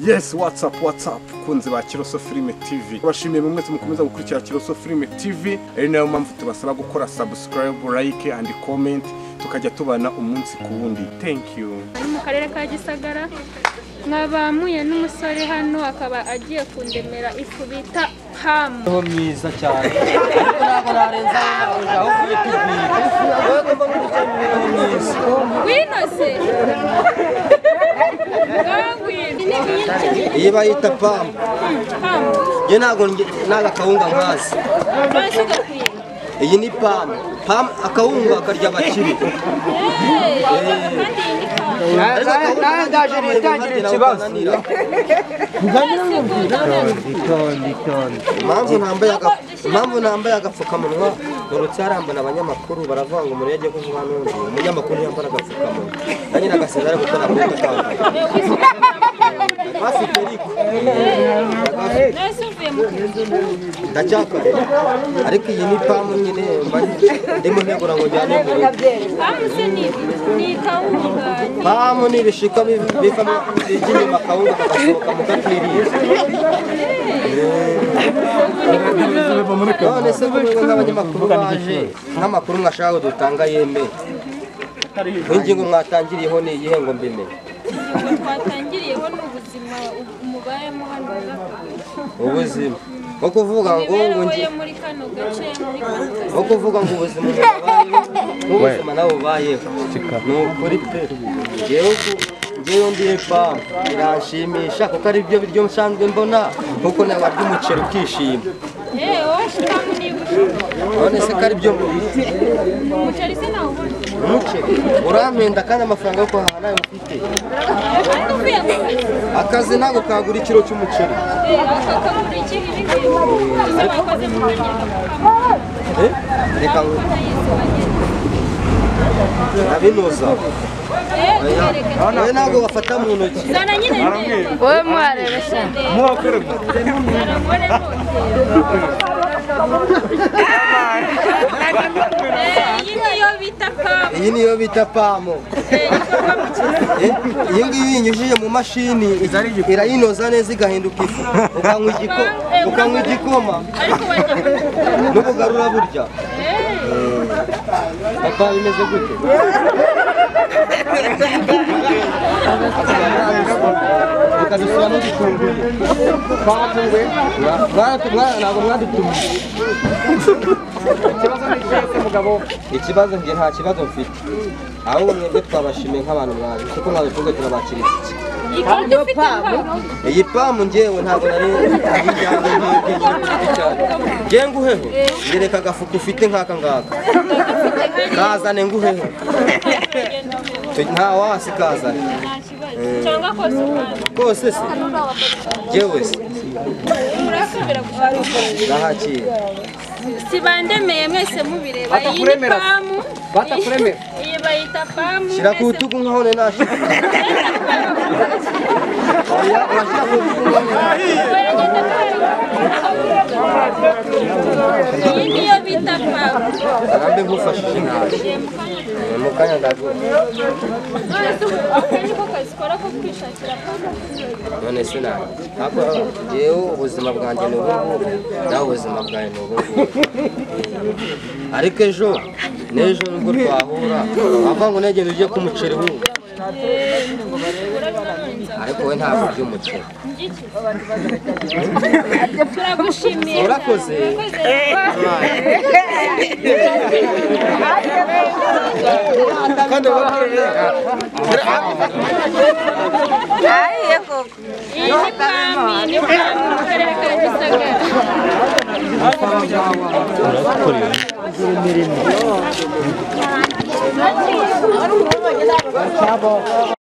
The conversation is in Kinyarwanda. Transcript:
Yes, what's up kunze ba Kiroso Film TV. Bashimiye mwese mukomeza gukurikira Kiroso Film TV. Ari nayo mpamvu tubasaba gukora subscribe, like and comment tukajya tubana umunsi ku wundi. Thank you. Mu karere ka Gisagara mwabamuye n'umusore hano akaba agiye kundemera ifu bita ham. Ho myiza cyane. Ntabwo narenza aho kwitubwira. Winose. Iyi bayita pam. Ye ntago kawunga nkazi. Iyi ni pam. Pam akawunga karya bakiri. Ndaje nitangira ikibazo. Impamvu nambaye agapfukamunwa urutse harambona abanyamakuru baravuga ngo umuntu yagiye kuvuga n'undi umunyamakuru yambara agapfukamunwa nanjye nagasezera gukora kuri kamera bafite ariko ndachaka ariko iyi ni pamu nyine ndimo ntegura ngo njyane mu rugo pamu ni bishika bivamo inyuma kawunga kagasohoka mu gatwiriye none se nk'abanyamakuru baje nk'amakuru mwashaka dutanga yembe ingingo mwatangiriyeho ni iyihe ngo mbimenye twatangiriyeho n'ubuzima umubayemo hano ubuzima bwo kuvuga ngo muri kano gace bwo kuvuga ngo ubuzima ubuzima nawe ubayeho ni ukuri pe ngewe ndiye pamu iranshimisha kuko ari byo biryo nsanzwe mbona kuko nawe warya umuceri ukishima none se ko ari byo umuceri se nawe ubona umuceri urampenda kandi amafaranga yo kuhaha nayo ufite akazi ntabwo kagura ikiro cy'umuceri reka abinoza wowe ntabwo bafata mu ntoki wowe mwarebesha iyi niyo bita pamu iyi ngiyi yinyujije mu mashini irayinoza neza igahinduka ifu ukanywa igikoma n'ubugarura burya papa bimeze gute ukadusura n'udutunguye twatunguye ntabwo mwadutumye ikibazo ngiye nta kibazo mfite ahubwo mwebwe twabashimiye nk'abantu mwaje kuko mwabivuga turabakiriza iyi pamu ngewe ntabwo nari ibijyanye ngiye nguheho ngereka agafuka ufite nk'aka ngaka kazane nguheho nta wasi kazane kose se ngewe se ndahakira sibandemeye mwese mubireba iyi ni pamu iyi bayita pamu shira ku rutugu nkaho ne nashaka iyi niyo bita pamu arambe ngufashije nawe mu kanya ndavuga none se nawe ntabwo yewe ubuzima bwanjye ni ubu ngubu nawe ubuzima bwawe ni ubu ngubu ariko ejo n'ejo nubwo twahura wavuga ngo negende ujye ku muceri wubu ariko we ntabwo urya umuceri turagushimiye urakoze iyi ni pamu mu karere ka Gisagara